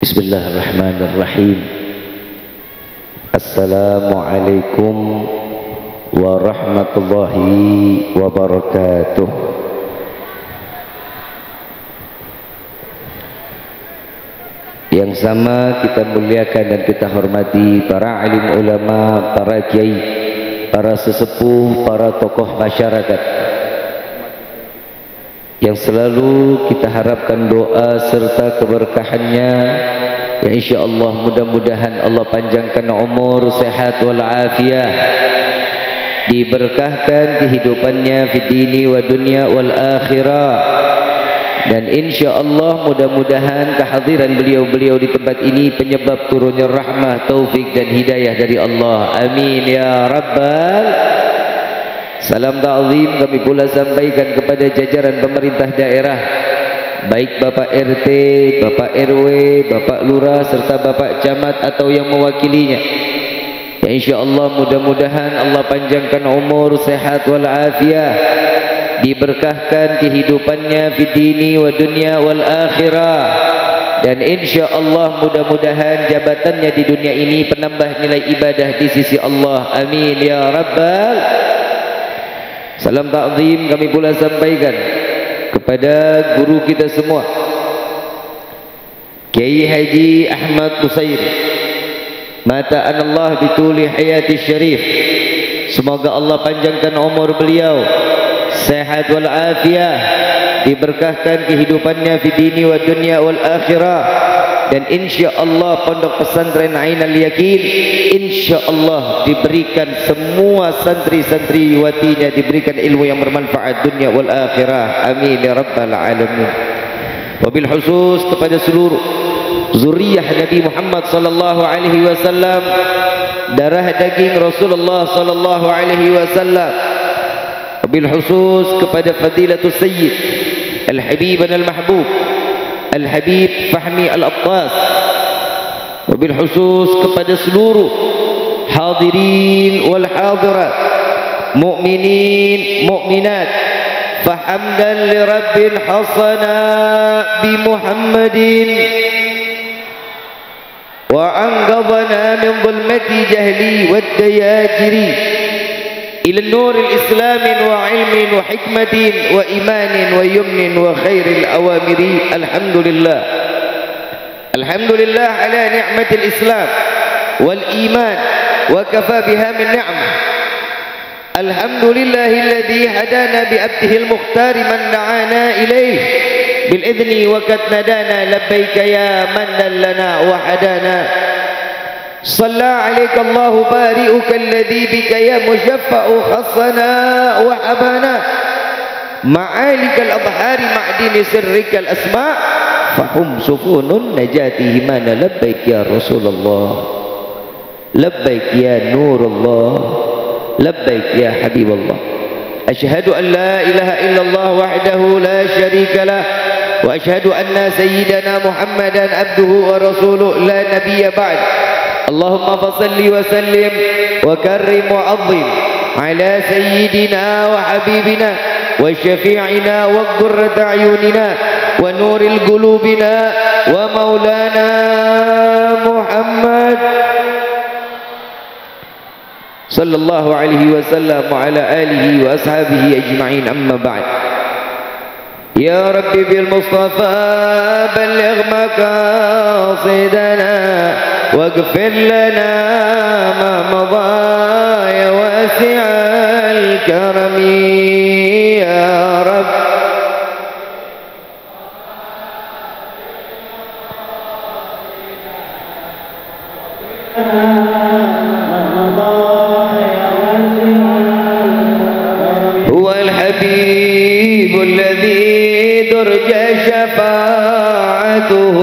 Bismillahirrahmanirrahim. Assalamualaikum warahmatullahi wabarakatuh. Yang sama kita muliakan dan kita hormati para alim ulama, para kiai, para sesepuh, para tokoh masyarakat yang selalu kita harapkan doa serta keberkahannya. Ya insyaallah mudah-mudahan Allah panjangkan umur, sehat wal afiyah, diberkahkan kehidupannya fi dini wa dunya wal akhirah, dan insyaallah mudah-mudahan kehadiran beliau-beliau di tempat ini penyebab turunnya rahmah, taufik dan hidayah dari Allah. Amin ya rabbal. Salam ta'zim kami pula sampaikan kepada jajaran pemerintah daerah, baik Bapak RT, Bapak RW, Bapak Lurah serta Bapak Camat atau yang mewakilinya. Ya insyaallah mudah-mudahan Allah panjangkan umur, sehat wal afiyah, diberkahkan kehidupannya fi dini wa dunya wal akhirah, dan insyaallah mudah-mudahan jabatannya di dunia ini penambah nilai ibadah di sisi Allah. Amin ya rabbal. Salam ta'zim kami pula sampaikan kepada guru kita semua, Kiai Haji Ahmad Busairi, mata'an Allah bituli hayati syarif. Semoga Allah panjangkan umur beliau, sehat wal afiyah, diberkahkan kehidupannya fi dini wa dunya wal akhirah, dan insyaallah pondok pesantren Ainul Yakin insyaallah diberikan semua santri-santri watinya diberikan ilmu yang bermanfaat dunia wal akhirah. Amin ya rabbal alamin. Wabil khusus kepada seluruh zuriyah Nabi Muhammad sallallahu alaihi wasallam, darah daging Rasulullah sallallahu alaihi wasallam. Wabil khusus kepada Fadilatul Sayyid Al-Habib Al-Mahbub Al-Habib Fahmi Al-Attas. Wabil khusus kepada seluruh hadirin wal hadirat, mu'minin mu'minat. Fahamdan li rabbil hasana bi Muhammadin wa anqadhana min dhulmati jahli wad dayajiri ila nuril islamin wa ilmin wa hikmatin wa imanin wa yumnin wa khairil awamiri. Alhamdulillah, alhamdulillah ala ni'matil islam wal iman wa kafa biha min ni'mah. Alhamdulillahilladzi hadana bi abdihi al-mukhtar man da'ana ilayh bil idni wa qad nadana labbaika ya man dallana wa hadana. صلى عليك الله بارئك الذي بك يا مشفع خصنا وحبنا معالك الأبحار معدن سرك الأسماء فهم سكون النجاة همانا. لبيك يا رسول الله، لبيك يا نور الله، لبيك يا حبيب الله. أشهد أن لا إله إلا الله وحده لا شريك له، وأشهد أن سيدنا محمدا عبده ورسوله لا نبي بعد. اللهم فصل وسلم وكرم وعظم على سيدنا وحبيبنا وشفيعنا وقرة أعيننا ونور قلوبنا ومولانا محمد صلى الله عليه وسلم وعلى آله وأصحابه أجمعين. أما بعد، يا ربي بالمصطفى بلغ مقاصدنا واغفر لنا ما مضى يا واسع الكرم يا رب. هو الحبيب الذي ترجى شفاعته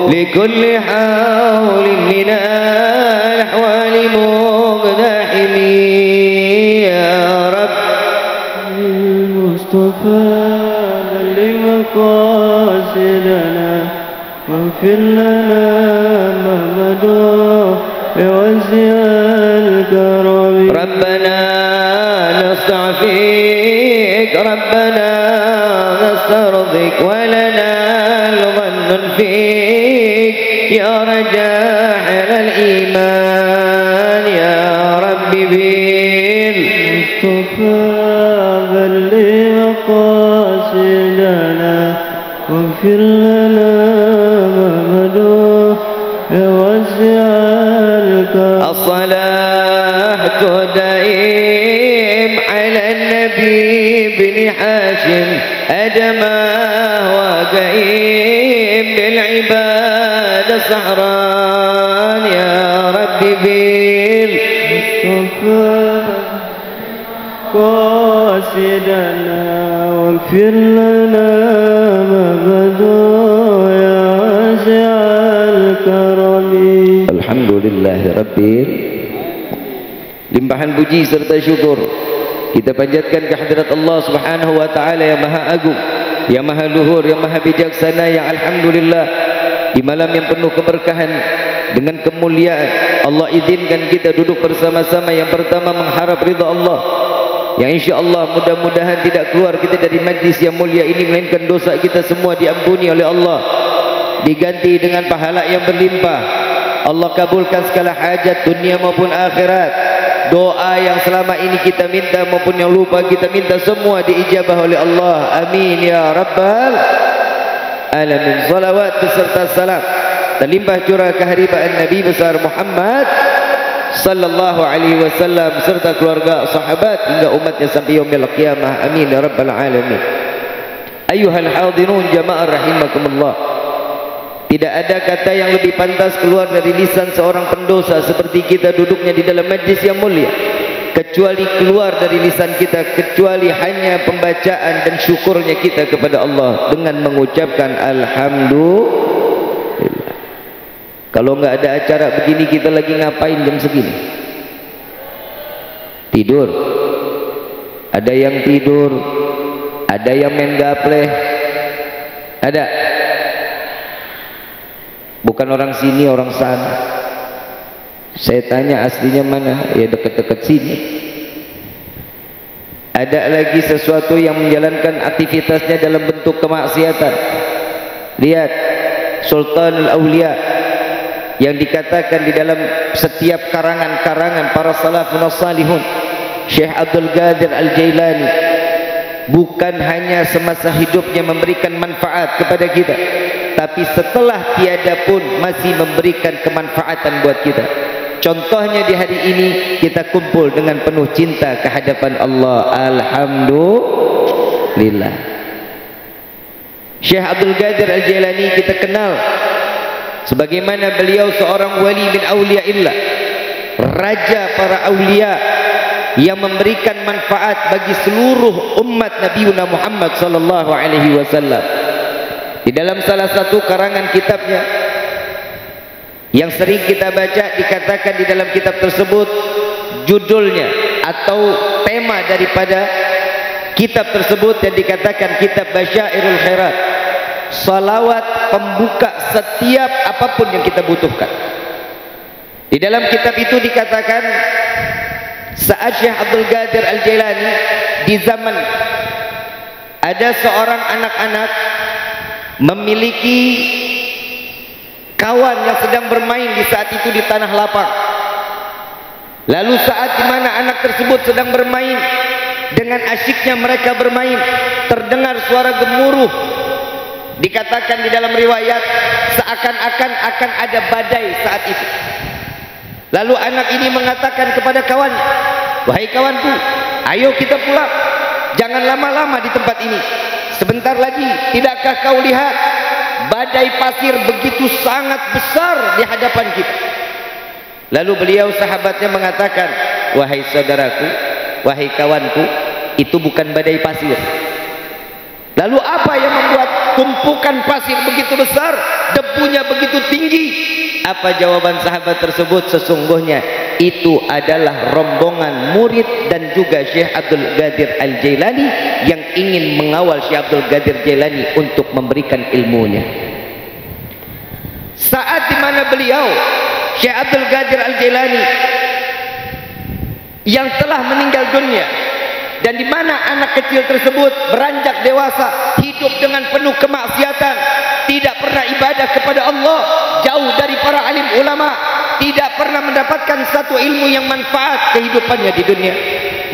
لكل حول من الأحوال مقتحم يا رب. المصطفى بلغ مقاصدنا واغفر لنا ما مضى واسع الكرم ربنا نستعفيك ربنا نسترضيك ولنا الظن فيك يا رجاحل الإيمان يا رب بالمصطفى بلغ مقاصدنا واغفر لنا ما مضى يا واسع الكرم. الصلاة دائم على النبي بن هاشم أدمى وقيم بالعباد سهران يا رب بالمصطفى قاصدنا واغفر لنا ما بدا يا واسع الكرم. Alhamdulillah Rabbil. Limpahan puji serta syukur kita panjatkan kehadirat Allah Subhanahu wa taala yang maha agung, yang maha luhur, yang maha bijaksana, yang alhamdulillah di malam yang penuh keberkahan dengan kemuliaan Allah izinkan kita duduk bersama-sama. Yang pertama mengharap ridha Allah, yang insya-Allah mudah-mudahan tidak keluar kita dari majlis yang mulia ini melainkan dosa kita semua diampuni oleh Allah, diganti dengan pahala yang berlimpah. Allah kabulkan segala hajat dunia maupun akhirat. Doa yang selama ini kita minta maupun yang lupa kita minta semua diijabah oleh Allah. Amin ya rabbal alamin. Salawat beserta salam terlimpah curah keharibaan Nabi besar Muhammad sallallahu alaihi wasallam serta keluarga, sahabat hingga umatnya sampai yaumil qiyamah. Amin ya rabbal alamin. Ayyuhal hadirun jamaah rahimakumullah. Tidak ada kata yang lebih pantas keluar dari lisan seorang pendosa seperti kita duduknya di dalam majlis yang mulia, kecuali keluar dari lisan kita kecuali hanya pembacaan dan syukurnya kita kepada Allah dengan mengucapkan alhamdulillah. Kalau enggak ada acara begini kita lagi ngapain jam segini? Tidur. Ada yang tidur, ada yang main gapleh. Ada. Bukan orang sini, orang sana. Saya tanya aslinya mana? Ya dekat-dekat sini. Ada lagi sesuatu yang menjalankan aktivitasnya dalam bentuk kemaksiatan. Lihat Sultanul Aulia yang dikatakan di dalam setiap karangan-karangan para salafun salihun, Syekh Abdul Qadir Al-Jailani bukan hanya semasa hidupnya memberikan manfaat kepada kita, tapi setelah tiada pun masih memberikan kemanfaatan buat kita. Contohnya di hari ini kita kumpul dengan penuh cinta ke hadapan Allah. Alhamdulillah. Syekh Abdul Qadir Al-Jailani kita kenal sebagaimana beliau seorang wali min auliyaillah, raja para aulia yang memberikan manfaat bagi seluruh umat Nabi Muhammad sallallahu alaihi wasallam. Di dalam salah satu karangan kitabnya yang sering kita baca, dikatakan di dalam kitab tersebut judulnya atau tema daripada kitab tersebut yang dikatakan kitab Basyairul Khairat, salawat pembuka setiap apapun yang kita butuhkan. Di dalam kitab itu dikatakan saat Syekh Abdul Qadir Al-Jailani di zaman ada seorang anak-anak memiliki kawan yang sedang bermain di saat itu di tanah lapang. Lalu saat di mana anak tersebut sedang bermain, dengan asyiknya mereka bermain, terdengar suara gemuruh. Dikatakan di dalam riwayat seakan-akan akan ada badai saat itu. Lalu anak ini mengatakan kepada kawannya, wahai kawanku, ayo kita pulang, jangan lama-lama di tempat ini. Sebentar lagi, tidakkah kau lihat badai pasir begitu sangat besar di hadapan kita? Lalu beliau sahabatnya mengatakan, wahai saudaraku, wahai kawanku, itu bukan badai pasir. Lalu apa yang membuat tumpukan pasir begitu besar, debunya begitu tinggi? Apa jawaban sahabat tersebut? Sesungguhnya itu adalah rombongan murid dan juga Syekh Abdul Qadir Al-Jailani yang ingin mengawal Syekh Abdul Qadir Jailani untuk memberikan ilmunya. Saat di mana beliau Syekh Abdul Qadir Al-Jailani yang telah meninggal dunia, dan di mana anak kecil tersebut beranjak dewasa hidup dengan penuh kemaksiatan, tidak pernah ibadah kepada Allah, jauh dari para alim ulama, tidak pernah mendapatkan satu ilmu yang manfaat kehidupannya di dunia.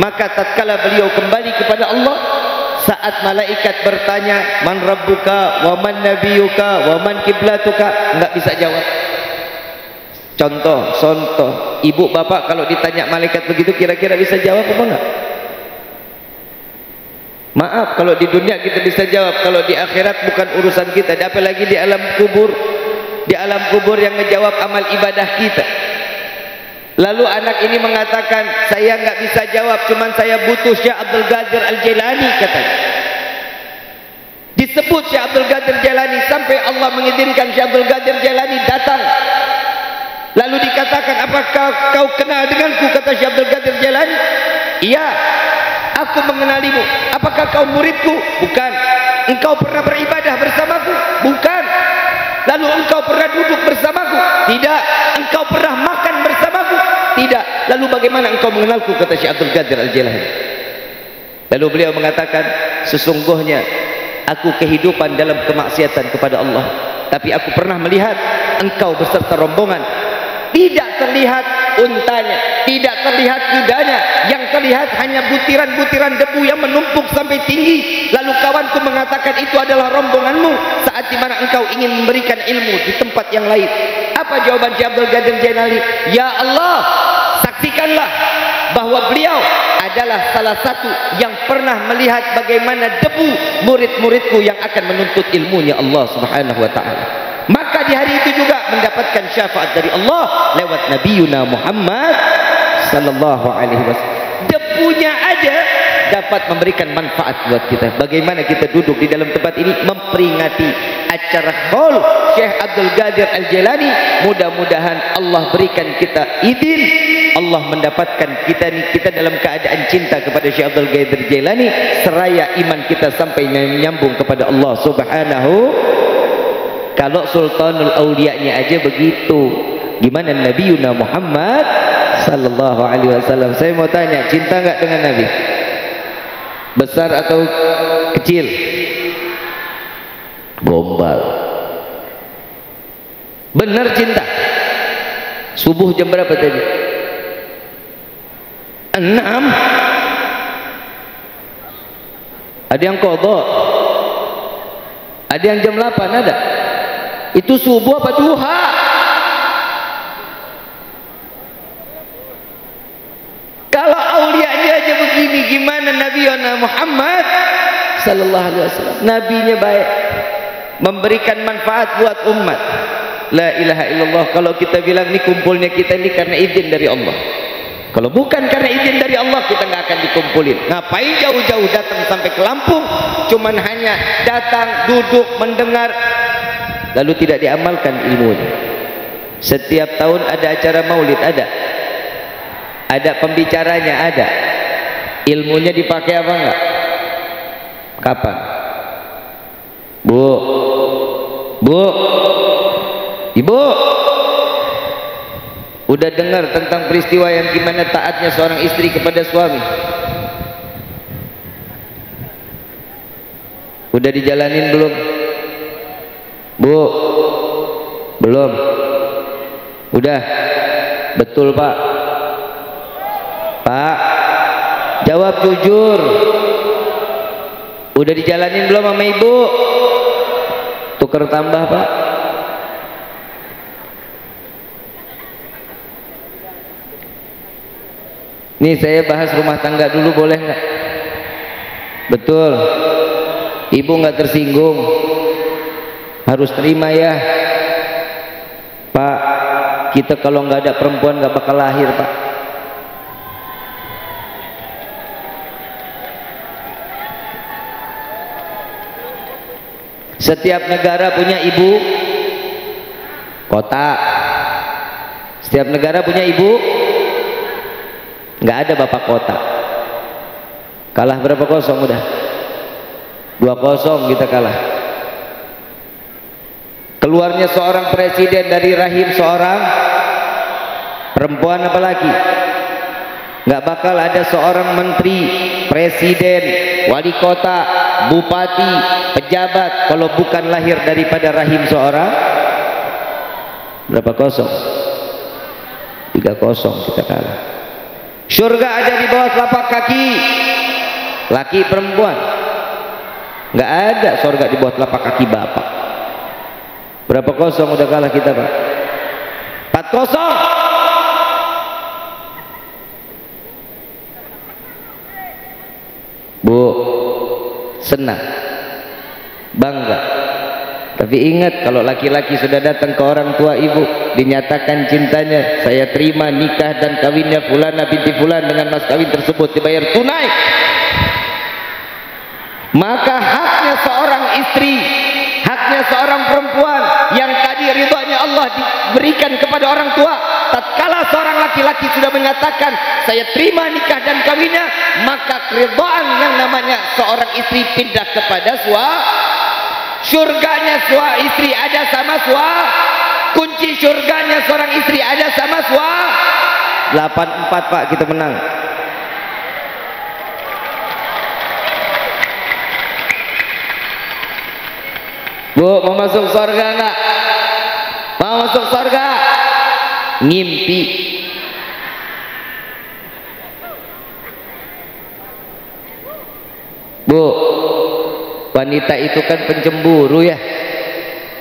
Maka tatkala beliau kembali kepada Allah, saat malaikat bertanya, man rabbuka wa man nabiyuka wa man kiblatuka, enggak bisa jawab. Contoh, ibu bapak kalau ditanya malaikat begitu kira-kira bisa jawab apa enggak? Maaf, kalau di dunia kita bisa jawab, kalau di akhirat bukan urusan kita. Apalagi di alam kubur, di alam kubur yang ngejawab amal ibadah kita. Lalu anak ini mengatakan, saya nggak bisa jawab, cuman saya butuh Syekh Abdul Qadir Al-Jailani, katanya. Disebut Syekh Abdul Qadir Jailani sampai Allah mengizinkan Syekh Abdul Qadir Jailani datang. Lalu dikatakan, apakah kau kenal denganku? Kata Syekh Abdul Qadir Jailani, iya, aku mengenalimu. Apakah kau muridku? Bukan. Engkau pernah beribadah bersamaku? Bukan. Lalu engkau pernah duduk bersamaku? Tidak. Engkau pernah makan bersamaku? Tidak. Lalu bagaimana engkau mengenalku? Kata Syekh Abdul Qadir Al-Jailani. Lalu beliau mengatakan, sesungguhnya aku kehidupan dalam kemaksiatan kepada Allah, tapi aku pernah melihat engkau beserta rombongan. Tidak terlihat untanya, tidak terlihat kudanya, yang terlihat hanya butiran-butiran debu yang menumpuk sampai tinggi. Lalu kawanku mengatakan, itu adalah rombonganmu saat dimana engkau ingin memberikan ilmu di tempat yang lain. Apa jawaban Syekh Abdul Qadir Jailani? Ya Allah, saksikanlah bahwa beliau adalah salah satu yang pernah melihat bagaimana debu murid-muridku yang akan menuntut ilmunya Allah Subhanahu wa ta'ala. Maka di hari itu juga mendapatkan syafaat dari Allah lewat Nabiuna Muhammad sallallahu alaihi wasallam. Debunya aja dapat memberikan manfaat buat kita. Bagaimana kita duduk di dalam tempat ini memperingati acara haul Syekh Abdul Qadir Al-Jailani. Mudah-mudahan Allah berikan kita izin, Allah mendapatkan kita dalam keadaan cinta kepada Syekh Abdul Qadir Jailani, seraya iman kita sampai menyambung kepada Allah Subhanahu. Kalau Sultanul Auliya-nya aja begitu, gimana Nabiuna Muhammad sallallahu alaihi wasallam? Saya mau tanya, cinta enggak dengan Nabi? Besar atau kecil? Gombal. Benar cinta? Subuh jam berapa tadi? 6. Ada yang qadha, ada yang jam 8, ada. Itu subuh apa duha? Kalau aulianya aja begini, gimana Nabi Muhammad sallallahu alaihi wasallam? Nabinya baik, memberikan manfaat buat umat. La ilaha illallah. Kalau kita bilang ini kumpulnya kita ini karena izin dari Allah. Kalau bukan karena izin dari Allah, kita nggak akan dikumpulin. Ngapain jauh-jauh datang sampai ke Lampung? Cuman hanya datang, duduk, mendengar, lalu tidak diamalkan ilmunya. Setiap tahun ada acara maulid, ada pembicaranya, ada. Ilmunya dipakai apa enggak? Kapan? Bu, ibu, udah dengar tentang peristiwa yang gimana taatnya seorang istri kepada suami? Udah dijalanin belum? Bu, belum. Udah. Betul Pak? Pak, jawab jujur. Udah dijalanin belum sama ibu? Tuker tambah Pak. Nih saya bahas rumah tangga dulu, boleh nggak? Betul. Ibu nggak tersinggung, harus terima ya Pak. Kita kalau nggak ada perempuan nggak bakal lahir Pak. Setiap negara punya ibu kota, setiap negara punya ibu, nggak ada bapak kota. Kalah berapa kosong udah? 2-0 kita kalah. Keluarnya seorang presiden dari rahim seorang Perempuan apalagi? Nggak bakal ada seorang menteri, presiden, wali kota, bupati, pejabat kalau bukan lahir daripada rahim seorang. Berapa kosong? 3-0 kita kalah. Surga ada di bawah telapak kaki. Laki perempuan. Nggak ada surga di bawah telapak kaki bapak. Berapa kosong udah kalah kita, Pak? 4-0. Bu, senang, bangga. Tapi ingat, kalau laki-laki sudah datang ke orang tua ibu, dinyatakan cintanya, saya terima nikah dan kawinnya fulana binti fulan dengan mas kawin tersebut dibayar tunai, maka haknya seorang istri, haknya seorang perempuan yang tadi ridhonya Allah diberikan kepada orang tua, tatkala seorang laki-laki sudah menyatakan saya terima nikah dan kawinnya, maka keridhaan yang namanya seorang istri pindah kepada surganya seorang istri ada sama kunci surganya seorang istri ada sama 8-4 Pak, kita menang. Bu, mau masuk surga enggak? Mau masuk surga? Ngimpi. Bu, wanita itu kan pencemburu ya,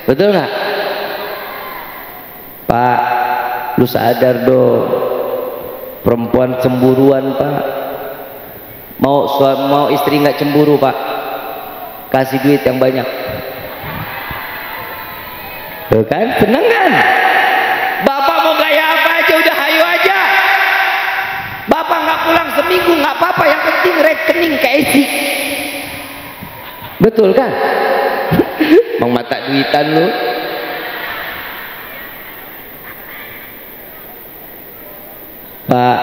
betul nggak? Pak, lu sadar dong, perempuan cemburuan Pak. Mau istri nggak cemburu Pak, kasih duit yang banyak. Tuh kan, seneng kan? Bapak mau gaya apa aja udah hayu aja. Bapak nggak pulang seminggu nggak apa-apa, yang penting rekening keisi. Betul kan? Mau mata duitan lu. Pak,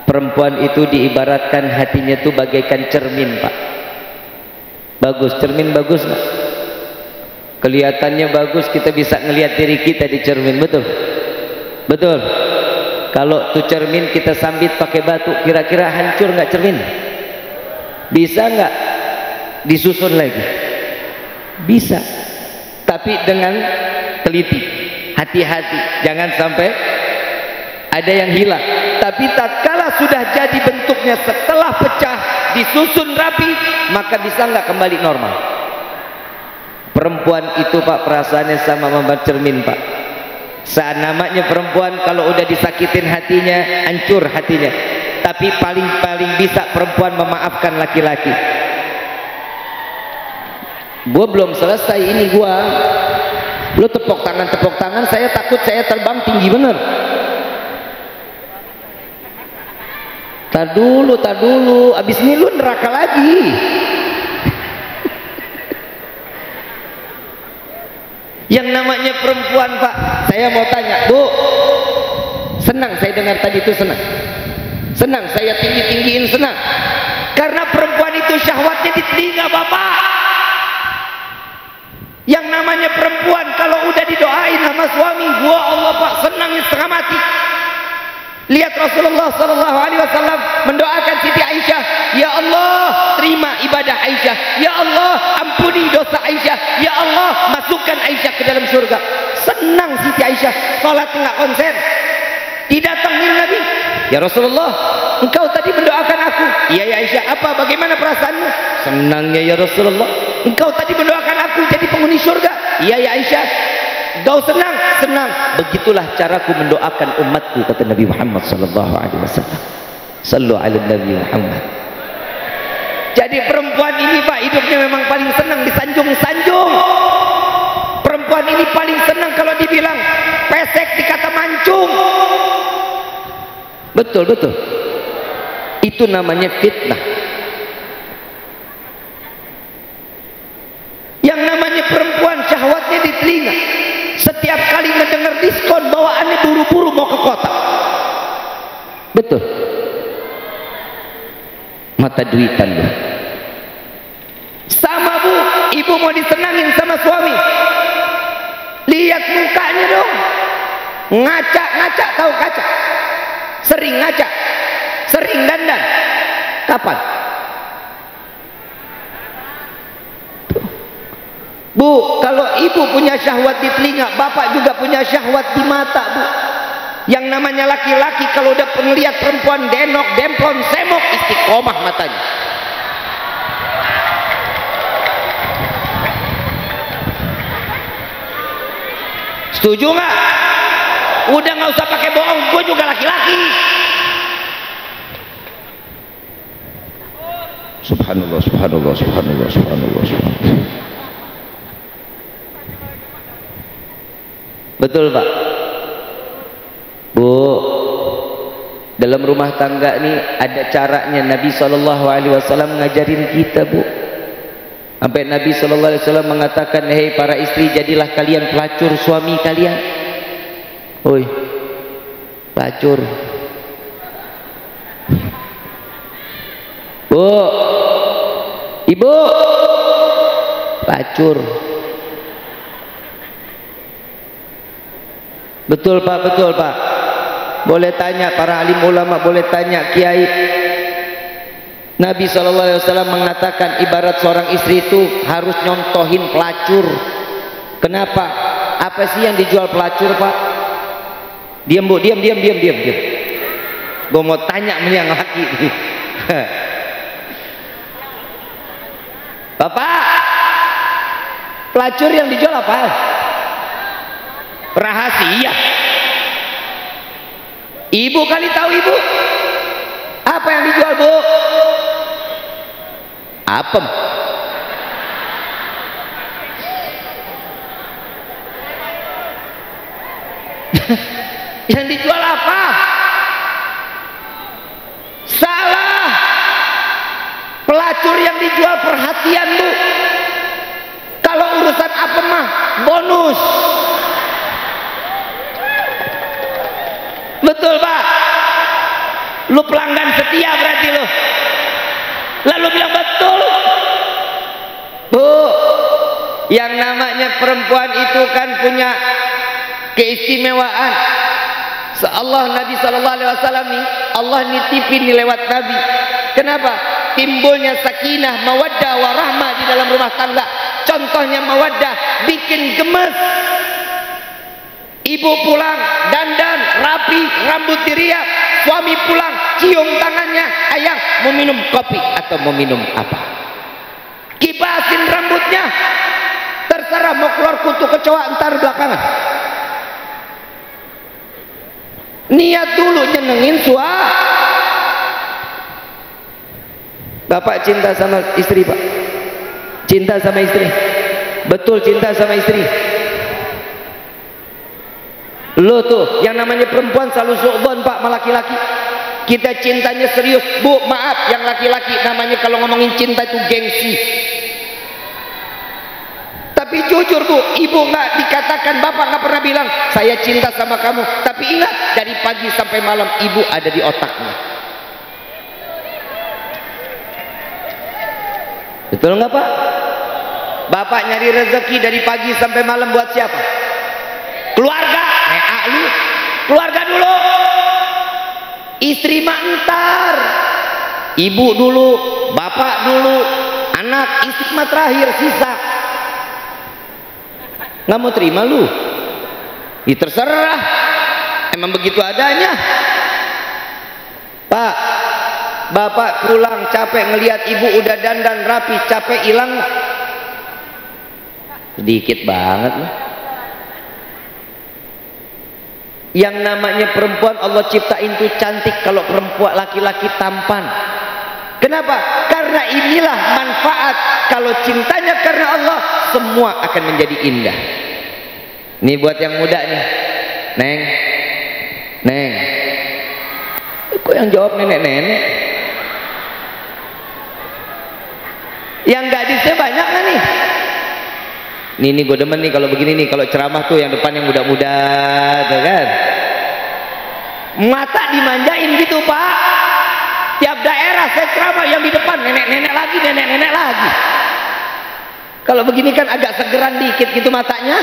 perempuan itu diibaratkan hatinya tuh bagaikan cermin Pak. Bagus, cermin bagus nggak? Kelihatannya bagus, kita bisa ngelihat diri kita di cermin, betul? Betul. Kalau tuh cermin kita sambit pakai batu, kira-kira hancur nggak cermin? Bisa nggak disusun lagi? Bisa, tapi dengan teliti, hati-hati, jangan sampai ada yang hilang. Tapi tatkala sudah jadi bentuknya setelah pecah, disusun rapi, maka bisa nggak kembali normal? Perempuan itu Pak, perasaannya sama membuat cermin Pak. Saat namanya perempuan, kalau udah disakitin hatinya, hancur hatinya. Tapi paling bisa perempuan memaafkan laki-laki. Gua belum selesai ini gua. Lu tepuk tangan, saya takut saya terbang tinggi bener. Tar dulu, abis ini lu neraka lagi. Yang namanya perempuan Pak, saya mau tanya, Bu, senang saya dengar tadi itu, senang saya tinggiin, senang, karena perempuan itu syahwatnya di telinga Bapak. Yang namanya perempuan kalau udah didoain sama suami, gua Allah Pak, senangnya setengah mati. Lihat Rasulullah SAW mendoakan Siti Aisyah, ya Allah terima ibadah Aisyah, ya Allah ampuni dosa Aisyah, ya Allah masukkan Aisyah ke dalam surga. Senang Siti Aisyah, sholat nggak konsen, didatangin Nabi, ya Rasulullah engkau tadi mendoakan aku. Iya ya Aisyah, apa bagaimana perasaanmu? Senangnya ya Rasulullah, engkau tadi mendoakan aku jadi penghuni surga. Iya ya Aisyah, engkau senang? Senang. Begitulah caraku mendoakan umatku, kata Nabi Muhammad sallallahu alaihi wasallam. Sallu ala Nabi Muhammad. Jadi perempuan ini Pak, hidupnya memang paling senang disanjung-sanjung. Perempuan ini paling senang kalau dibilang pesek dikata mancung. Betul. Itu namanya fitnah. Yang namanya perempuan syahwatnya di telinga. Setiap kali mendengar diskon, bawaannya buru-buru mau ke kota. Betul. Mata duitan lu. Sama Bu, ibu mau disenangin sama suami, lihat mukanya dong. Ngaca tahu kaca? Sering ngaca, sering dandan. Kapan? Bu, kalau ibu punya syahwat di telinga, bapak juga punya syahwat di mata, Bu. Yang namanya laki-laki kalau udah melihat perempuan denok, demplon, semok, istiqomah matanya. Setuju nggak? Udah nggak usah pakai bohong, gue juga laki-laki. Subhanallah, subhanallah, subhanallah, subhanallah, subhanallah. Betul Pak. Bu, dalam rumah tangga nih ada caranya. Nabi SAW ngajarin kita, Bu. Sampai Nabi SAW mengatakan, hei para istri, jadilah kalian pelacur suami kalian. Oi, pelacur. Bu, ibu, pelacur. Betul Pak, betul Pak. Boleh tanya para alim ulama, boleh tanya kiai. Nabi SAW mengatakan ibarat seorang istri itu harus nyontohin pelacur. Kenapa? Apa sih yang dijual pelacur Pak? Diam Bu, diam. Gue mau tanya sama yang laki. Bapak, pelacur yang dijual apa? Rahasia. Ibu kali tahu ibu. Apa yang dijual Bu? Apem. Yang dijual apa? Salah. Pelacur yang dijual perhatian Bu. Kalau urusan apem mah bonus. Betul Pak. Lu pelanggan setia berarti lu. Lalu bilang betul. Bu, yang namanya perempuan itu kan punya keistimewaan. Allah Nabi SAW nih, Allah nitipin nih lewat Nabi. Kenapa? Timbulnya sakinah, mawaddah, warahmah di dalam rumah tangga. Contohnya mawaddah bikin gemes. Ibu pulang dandan rapi, rambut diriap, suami pulang cium tangannya, ayang mau minum kopi atau mau minum apa, kibasin rambutnya, terserah mau keluar kutu kecoa ntar belakangan. Niat dulu nyenengin suami. Bapak cinta sama istri Pak, cinta sama istri, betul cinta sama istri. Lo tuh yang namanya perempuan selalu suudzon Pak sama laki-laki. Kita cintanya serius. Bu, maaf yang laki-laki namanya kalau ngomongin cinta itu gengsi. Tapi jujur Bu, ibu nggak dikatakan, bapak nggak pernah bilang saya cinta sama kamu. Tapi ingat, dari pagi sampai malam ibu ada di otaknya. Betul nggak Pak? Bapak nyari rezeki dari pagi sampai malam buat siapa? Keluarga. Lu keluarga dulu, istri mah entar, ibu dulu, bapak dulu, anak, istri mah terakhir, sisa. Nggak mau terima lu? Ya terserah, emang begitu adanya. Pak, bapak pulang capek ngelihat ibu udah dandan rapi, capek hilang? Sedikit banget lah. Yang namanya perempuan Allah ciptain itu cantik. Kalau perempuan laki-laki tampan. Kenapa? Karena inilah manfaat. Kalau cintanya karena Allah, semua akan menjadi indah. Ini buat yang muda nih, Neng, kok yang jawab nenek-nenek? Yang gadisnya banyak kan nih? Ini gue demen nih kalau begini nih, kalau ceramah tuh yang depan yang muda-muda tuh kan. Mata dimanjain gitu Pak. Tiap daerah saya ceramah yang di depan nenek-nenek lagi. Kalau begini kan agak segeran dikit gitu matanya.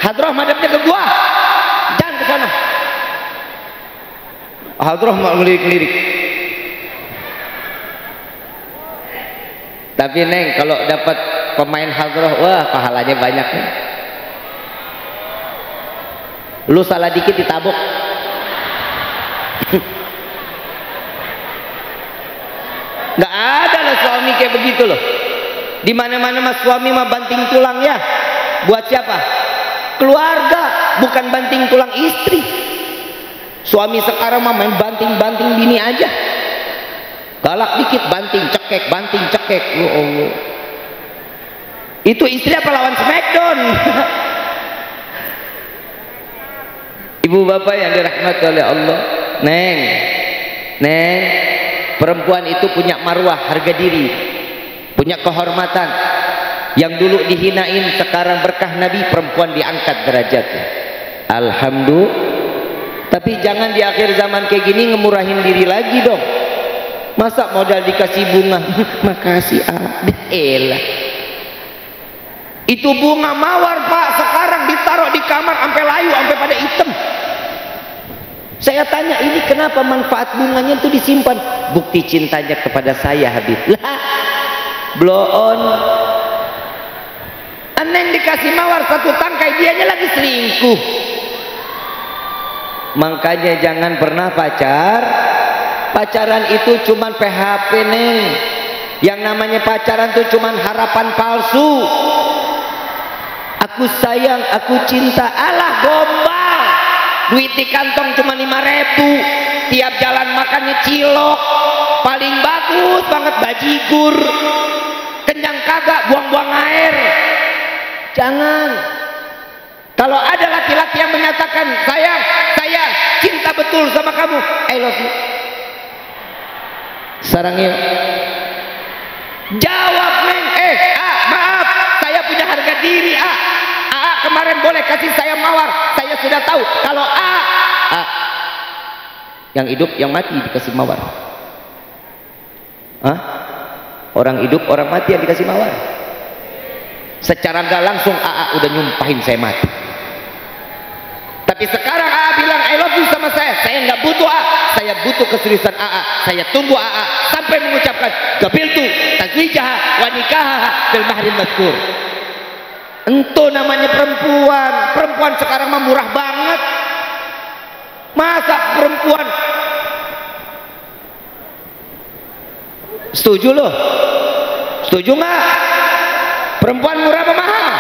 Hadroh madepnya ke gua. Jangan ke sana. Hadrah mau ngelirik-ngelirik. Tapi Neng, kalau dapat pemain hadrah, wah pahalanya banyak nih. Lu salah dikit ditabuk. Nggak ada lah suami kayak begitu loh. Di mana-mana mas suami mah banting tulang ya. Buat siapa? Keluarga, bukan banting tulang istri. Suami sekarang mah main banting-banting bini aja. Galak dikit banting cekek. Ya Allah. Itu istri apa lawan Smackdown? Ibu bapak yang dirahmati oleh Allah, Neng, perempuan itu punya marwah, harga diri, punya kehormatan. Yang dulu dihinain sekarang berkah Nabi, perempuan diangkat derajatnya. Alhamdulillah. Tapi jangan di akhir zaman kayak gini ngemurahin diri lagi dong. Masa modal dikasih bunga, makasih elah. Itu bunga mawar Pak, sekarang ditaruh di kamar sampai layu, sampai pada hitam. Saya tanya, ini kenapa manfaat bunganya itu disimpan? Bukti cintanya kepada saya, Habib. Lah, blow on. Neng dikasih mawar satu tangkai, dianya lagi selingkuh. Makanya jangan pernah pacaran itu cuman PHP Neng. Yang namanya pacaran itu cuman harapan palsu. Aku sayang, aku cinta, alah gombal. Duit di kantong cuma 5.000, tiap jalan makannya cilok, paling bagus banget bajigur, kenyang kagak, buang-buang air. Jangan. Kalau ada laki-laki yang menyatakan saya cinta betul sama kamu, I love you, sarangnya jawab Neng, maaf, saya punya harga diri. Kemarin boleh kasih saya mawar, saya sudah tahu kalau yang hidup yang mati dikasih mawar. Orang hidup orang mati yang dikasih mawar. Secara nggak langsung udah nyumpahin saya mati. Tapi sekarang bilang I love you sama saya nggak butuh saya butuh keseriusan saya tunggu sampai mengucapkan qabiltu tazwijaha wa nikahaha bil mahri mazkur. Itu namanya perempuan sekarang mah murah banget. Masa perempuan, setuju loh? Setuju nggak? Perempuan murah apa mahal?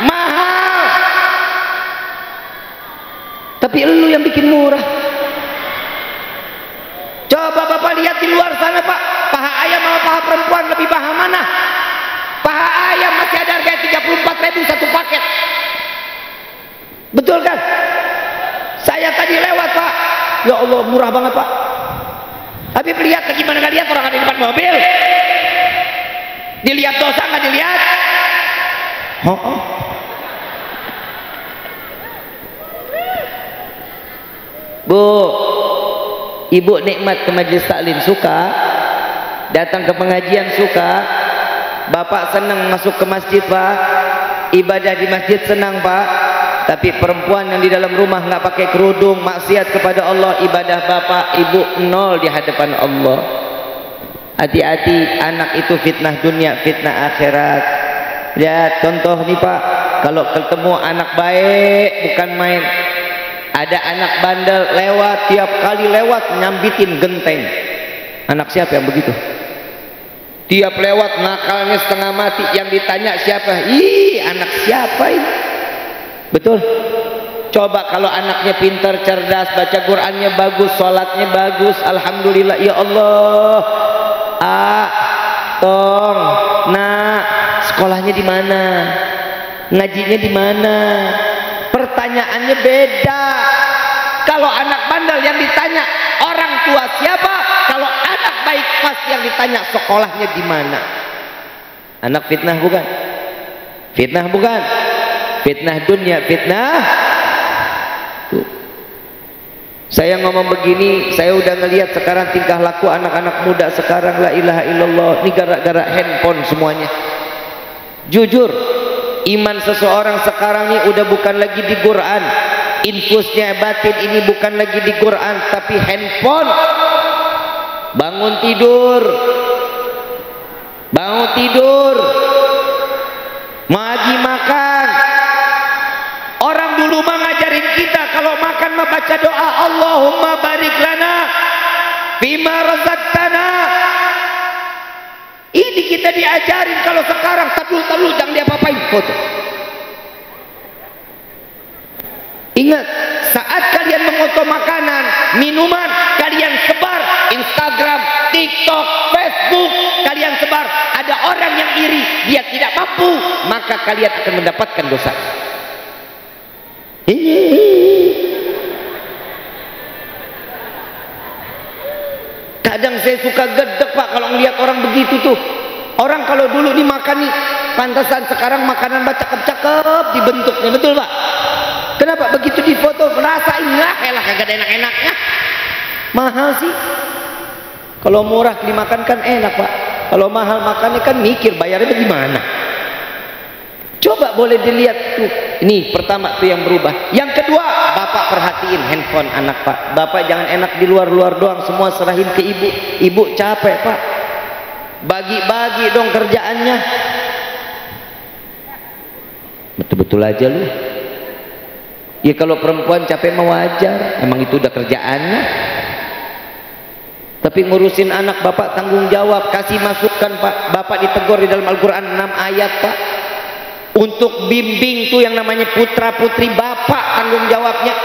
Mahal. Tapi lu yang bikin murah. Coba bapak lihat di luar sana Pak, paha ayam sama paha perempuan lebih mahal mana? Paha ayam masih ada harga 34.000 satu paket. Betul kan? Saya tadi lewat Pak, ya Allah murah banget Pak. Tapi lihat gimana nggak lihat orang ada di depan mobil? Dilihat dosa nggak dilihat? Bu, ibu nikmat ke majelis taklim suka, datang ke pengajian suka. Bapak senang masuk ke masjid Pak, ibadah di masjid senang Pak. Tapi perempuan yang di dalam rumah nggak pakai kerudung, maksiat kepada Allah, ibadah bapak ibu nol di hadapan Allah. Hati-hati, anak itu fitnah dunia, fitnah akhirat. Lihat contoh nih Pak, kalau ketemu anak baik bukan main. Ada anak bandel lewat, tiap kali lewat nyambitin genteng. Anak siapa yang begitu? Tiap lewat nakalnya setengah mati, yang ditanya siapa? Ih, anak siapa ini? Betul? Coba kalau anaknya pintar, cerdas, baca Qur'annya bagus, sholatnya bagus, alhamdulillah, ya Allah. Tong, nak, sekolahnya di mana? Ngajinya di mana? Pertanyaannya beda. Kalau anak bandel yang ditanya orang tua siapa, kalau anak baik pasti yang ditanya sekolahnya di mana. Anak fitnah bukan? Fitnah bukan? Fitnah dunia, fitnah. Tuh. Saya ngomong begini, saya udah ngelihat sekarang tingkah laku anak-anak muda sekarang, la ilaha illallah, ini gara-gara handphone semuanya. Jujur, iman seseorang sekarang ini udah bukan lagi di Quran, infusnya batin ini bukan lagi di Quran tapi handphone. Bangun tidur lagi makan. Orang dulu mah ngajarin kita kalau makan mah baca doa, Allahumma barik lana bima razaqtana. Ini kita diajarin. Kalau sekarang talu jangan diapa-apain foto. Ingat, saat kalian mengoto makanan, minuman, kalian sebar Instagram, TikTok, Facebook, kalian sebar. Ada orang yang iri, dia tidak mampu, maka kalian akan mendapatkan dosa. Kadang saya suka gedek Pak kalau melihat orang begitu tuh. Orang kalau dulu dimakan nih, pantasan sekarang makanan cakep-cakep dibentuknya, betul Pak? Kenapa begitu difoto merasain lah kagak ada enak-enaknya. Mahal sih. Kalau murah dimakan kan enak Pak. Kalau mahal makannya kan mikir bayarnya bagaimana. Coba boleh dilihat tuh. Ini pertama tuh yang berubah. Yang kedua, Bapak perhatiin handphone anak Pak. Bapak jangan enak di luar-luar doang, semua serahin ke ibu. Ibu capek Pak. Bagi-bagi dong kerjaannya. Betul-betul aja lu. Ya kalau perempuan capek mah wajar, emang itu udah kerjaannya. Tapi ngurusin anak Bapak tanggung jawab, kasih masukan Pak. Bapak ditegur di dalam Al-Quran 6 ayat Pak. Untuk bimbing tuh yang namanya putra putri Bapak tanggung jawabnya.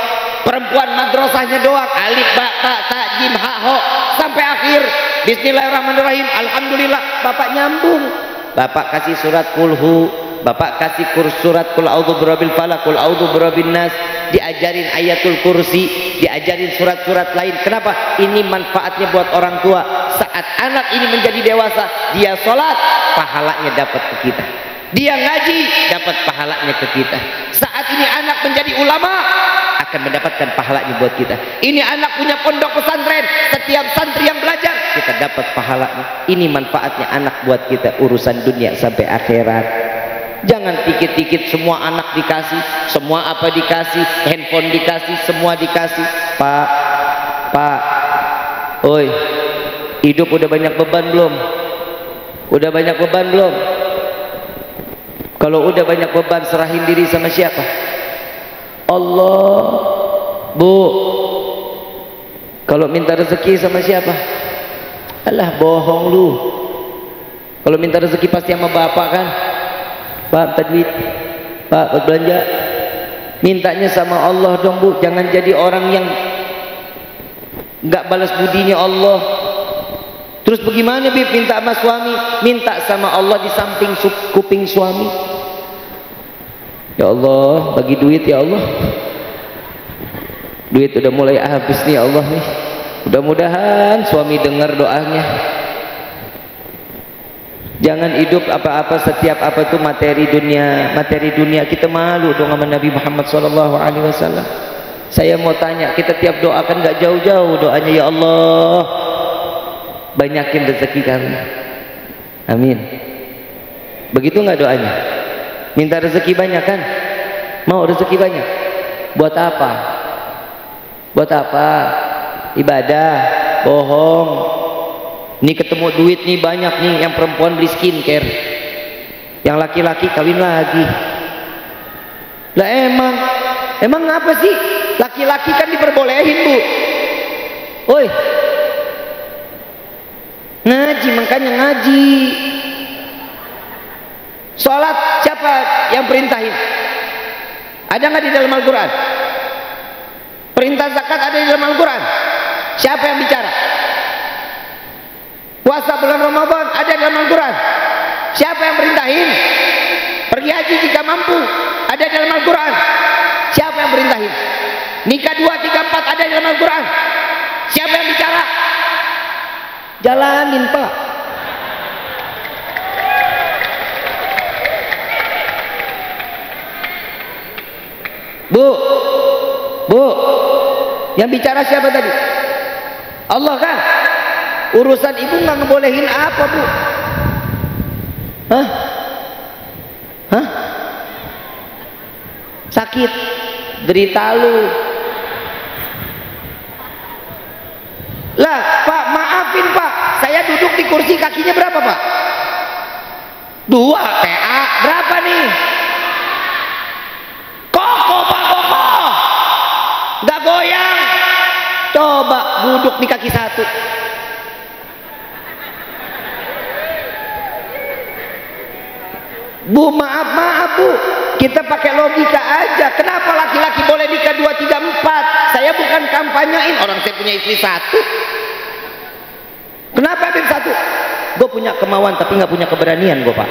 Perempuan madrasahnya doang, alif ba ta ta jim ha ho sampai akhir. Bismillahirrahmanirrahim, alhamdulillah. Bapak nyambung. Bapak kasih surat kulhu, Bapak kasih surat kul a'udzu birabbil falaq, kul a'udzu birabbin nas, diajarin ayatul kursi, diajarin surat-surat lain. Kenapa? Ini manfaatnya buat orang tua. Saat anak ini menjadi dewasa, dia sholat, pahalanya dapat ke kita. Dia ngaji, dapat pahalanya ke kita. Saat ini anak menjadi ulama, akan mendapatkan pahalanya buat kita. Ini anak punya pondok pesantren, setiap santri yang belajar, kita dapat pahalanya. Ini manfaatnya anak buat kita, urusan dunia sampai akhirat. Jangan dikit-dikit semua anak dikasih, semua apa dikasih, handphone dikasih, semua dikasih. Pak, oi, hidup udah banyak beban belum? Udah banyak beban belum? Kalau udah banyak beban, serahin diri sama siapa? Allah. Bu, kalau minta rezeki sama siapa? Alah, bohong lu. Kalau minta rezeki pasti sama bapak kan? Pak, minta duit. Pak, buat belanja. Mintanya sama Allah dong Bu. Jangan jadi orang yang gak balas budinya Allah. Terus bagaimana Bib minta sama suami? Minta sama Allah di samping kuping suami. Ya Allah, bagi duit ya Allah. Duit udah mulai habis nih ya Allah nih. Mudah-mudahan suami dengar doanya. Jangan hidup apa-apa, setiap apa itu materi dunia. Materi dunia, kita malu dong sama Nabi Muhammad SAW. Saya mau tanya, kita tiap doa kan gak jauh-jauh doanya, ya Allah banyakin rezeki kami, amin. Begitu nggak doanya? Minta rezeki banyak kan? Mau rezeki banyak? Buat apa? Buat apa? Ibadah? Bohong. Ini ketemu duit nih banyak nih, yang perempuan beli skincare, yang laki-laki kawin lagi. Lah emang apa sih? Laki-laki kan diperbolehin Bu. Oi, ngaji, makanya ngaji. Sholat siapa yang perintahin? Ada nggak di dalam Al-Quran? Perintah zakat ada di dalam Al-Quran? Siapa yang bicara? Puasa bulan Ramadan ada di dalam Al-Quran? Siapa yang perintahin? Pergi haji jika mampu ada di dalam Al-Quran? Siapa yang perintahin? Nikah 2, 3, 4 ada di dalam Al-Quran? Siapa yang bicara? Jalanin Pak. Bu, yang bicara siapa tadi? Allah kan? Urusan ibu nggak ngebolehin apa Bu? Hah? Sakit? Derita lu. Lah, Pak, maafin Pak. Saya duduk di kursi kakinya berapa Pak? 2 TA. Berapa nih? Kokoh Pak, kokoh. Gak goyang. Coba duduk di kaki 1. Bu, maaf Bu, kita pakai logika aja. Kenapa laki-laki boleh nikah 2, 3, 4? Saya bukan kampanyein, orang saya punya istri 1. Kenapa Habib 1? Gue punya kemauan tapi nggak punya keberanian gue Pak.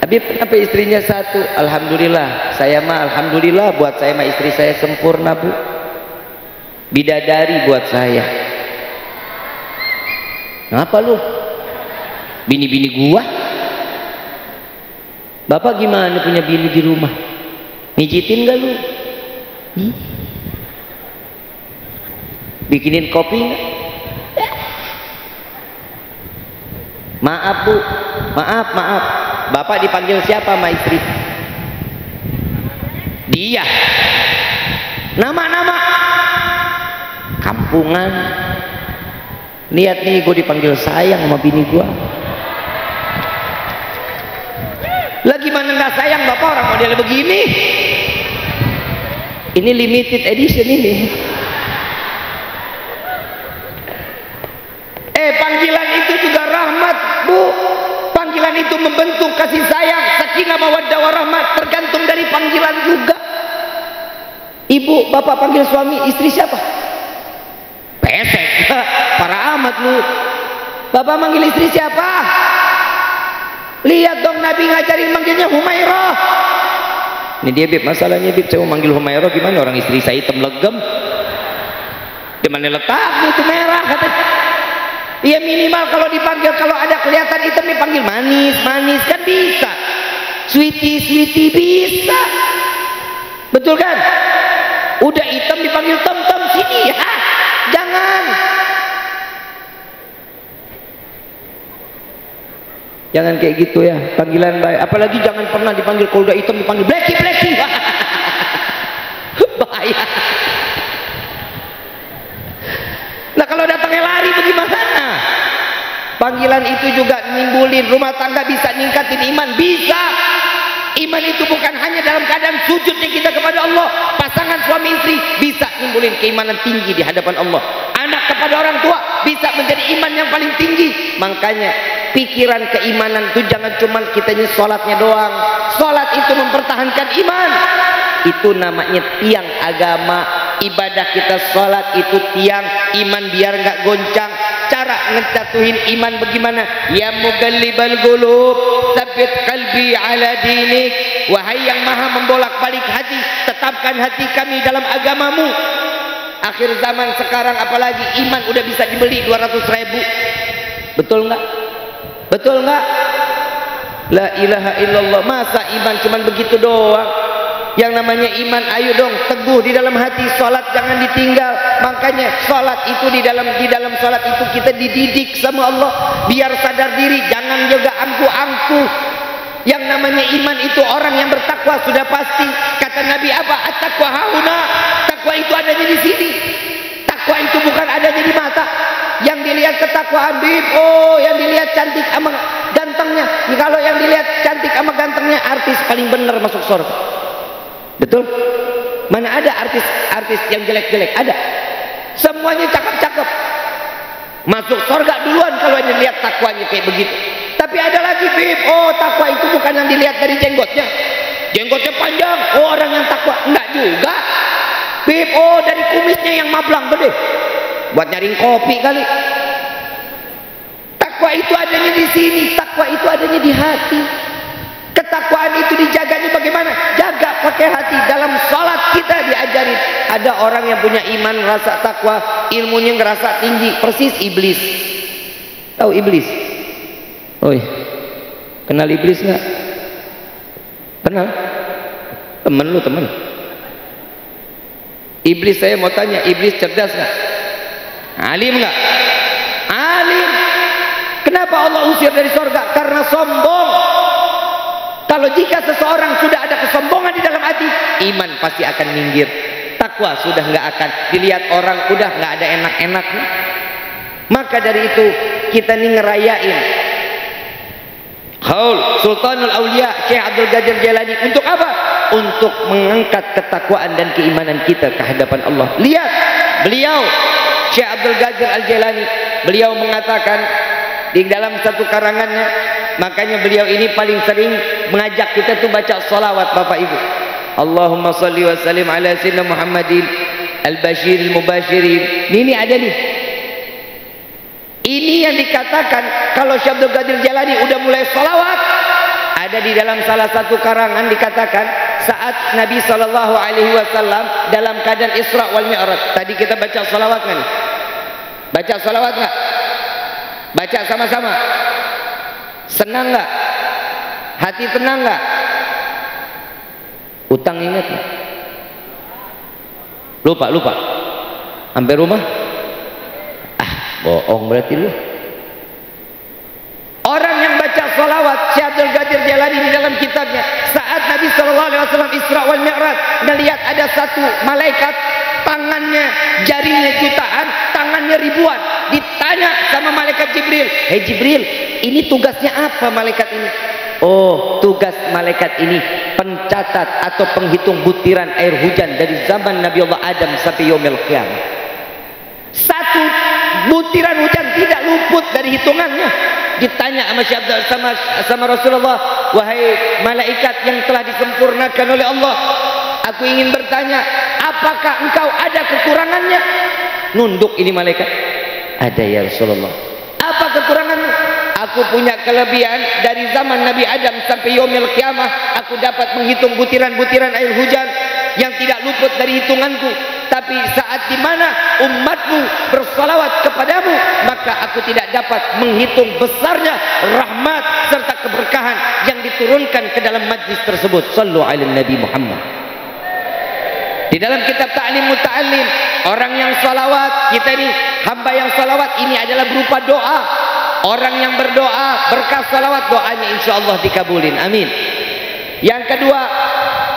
Habib kenapa istrinya 1? Alhamdulillah, saya mah alhamdulillah, buat saya mah istri saya sempurna Bu. Bidadari buat saya. Ngapa lu? Bini-bini gua? Bapak gimana punya bini di rumah? Mijitin gak lu? Bikinin kopi gak? Maaf Bu, maaf. Bapak dipanggil siapa sama istri? Dia. Nama-nama kampungan. Lihat nih, gue dipanggil sayang sama bini gue. Lah gimana nggak sayang Bapak, orang model begini? Ini limited edition ini. Panggilan itu juga rahmat Bu. Panggilan itu membentuk kasih sayang, sakinah mawaddah warahmat, tergantung dari panggilan juga. Ibu, Bapak panggil suami, istri siapa? Pesek. Para amat lu. Bapak manggil istri siapa? Lihat dong Nabi ngajarin manggilnya Humairah. Ini dia Bib, masalahnya Bib, saya mau manggil Humairah gimana, orang istri saya hitam legem. Di mana letaknya itu merah katanya. Ya minimal kalau dipanggil, kalau ada kelihatan hitam dipanggil manis kan bisa. Sweetie bisa. Betul kan? Udah hitam dipanggil tem sini ya. Jangan. Jangan kayak gitu ya, panggilan baik. Apalagi jangan pernah dipanggil, kalau udah hitam dipanggil Blacky. Bahaya. Nah kalau datangnya lari bagaimana? Panggilan itu juga nimbulin rumah tangga, bisa ningkatin iman, bisa. Iman itu bukan hanya dalam keadaan sujudnya kita kepada Allah. Pasangan suami istri bisa nimbulin keimanan tinggi di hadapan Allah. Anak kepada orang tua bisa menjadi iman yang paling tinggi. Makanya pikiran keimanan itu jangan cuma kitanya sholatnya doang. Sholat itu mempertahankan iman. Itu namanya tiang agama. Ibadah kita sholat itu tiang iman biar nggak goncang. Cara ngejatuhin iman bagaimana? Ya mugallibal qulub, tsabbit qalbi ala dinik. Wahai yang maha membolak-balik hati, tetapkan hati kami dalam agamamu. Akhir zaman sekarang apalagi iman udah bisa dibeli 200.000. Betul nggak? Betul nggak? La ilaha illallah. Masa iman cuman begitu doang? Yang namanya iman, ayo dong teguh di dalam hati. Sholat jangan ditinggal. Makanya sholat itu di dalam sholat itu kita dididik sama Allah biar sadar diri, jangan juga angku-angku. Yang namanya iman itu orang yang bertakwa sudah pasti. Kata Nabi apa? At-taqwa hauna. Takwa itu adanya di sini. Takwa itu bukan adanya di mata. Yang dilihat ketakwaan, yang dilihat cantik sama gantengnya. Kalau yang dilihat cantik sama gantengnya, artis paling benar masuk surga. Betul? Mana ada artis yang jelek-jelek? Ada. Semuanya cakep-cakep. Masuk surga duluan kalau yang dilihat takwanya kayak begitu. Tapi ada lagi takwa itu bukan yang dilihat dari jenggotnya. Jenggotnya panjang, orang yang takwa. Enggak juga. Dari kumisnya yang mablang gede. Buat nyaring kopi kali. Takwa itu adanya di sini. Takwa itu adanya di hati. Ketakwaan itu dijaganya bagaimana? Jaga pakai hati. Dalam sholat kita diajarin. Ada orang yang punya iman, rasa takwa, ilmunya ngerasa tinggi. Persis iblis. Tahu iblis? Oi, kenal iblis nggak? Kenal? Temen lu temen. Iblis, saya mau tanya, iblis cerdas nggak? Alim nggak? Alim. Kenapa Allah usir dari surga? Karena sombong. Kalau jika seseorang sudah ada kesombongan di dalam hati, iman pasti akan minggir. Takwa sudah nggak akan dilihat orang, udah nggak ada enak-enaknya. Maka dari itu kita nih ngerayain Haul Sultanul Aulia Syekh Abdul Qadir Jailani. Untuk apa? Untuk mengangkat ketakwaan dan keimanan kita ke hadapan Allah. Lihat beliau Syekh Abdul Qadir Al-Jailani, beliau mengatakan di dalam satu karangannya, makanya beliau ini paling sering mengajak kita tuh baca salawat Bapak Ibu. Allahumma salli wa sallim ala sayyidina Muhammadin al-bashir al-mubashirin. Ini ada nih. Ini yang dikatakan kalau Syekh Abdul Qadir Jailani udah mulai salawat, ada di dalam salah satu karangan dikatakan saat Nabi sallallahu alaihi wasallam dalam keadaan Isra wal Mi'raj. Tadi kita baca salawat kan? Baca salawat enggak? Baca sama-sama. Senang enggak? Hati tenang enggak? Utang ingat enggak? Lupa. Sampai rumah? Bohong berarti lu. Orang yang baca salawat Syekh Abdul Qadir Jailani di dalam kitabnya, saat Nabi sallallahu alaihi wasallam Isra wal Mi'raj melihat ada satu malaikat, tangannya jarinya jutaan, tangannya ribuan. Ditanya sama malaikat Jibril, "Hei Jibril, ini tugasnya apa malaikat ini?" "Oh, tugas malaikat ini pencatat atau penghitung butiran air hujan dari zaman Nabi Allah Adam sampai yaumil qiyamah." Satu butiran hujan tidak luput dari hitungannya. Ditanya sama Rasulullah, "Wahai malaikat yang telah disempurnakan oleh Allah, aku ingin bertanya, apakah engkau ada kekurangannya?" Nunduk ini malaikat. "Ada ya Rasulullah." "Apa kekuranganmu?" "Aku punya kelebihan dari zaman Nabi Adam sampai yaumil qiyamah, aku dapat menghitung butiran-butiran air hujan yang tidak luput dari hitunganku. Tapi saat dimana umatmu bersalawat kepadamu, maka aku tidak dapat menghitung besarnya rahmat serta keberkahan yang diturunkan ke dalam majlis tersebut." Sallu ala Nabi Muhammad. Di dalam kitab Ta'lim Muta'allim, orang yang salawat, kita ini hamba yang salawat ini adalah berupa doa. Orang yang berdoa berkah salawat, doanya insya Allah dikabulin. Amin. Yang kedua,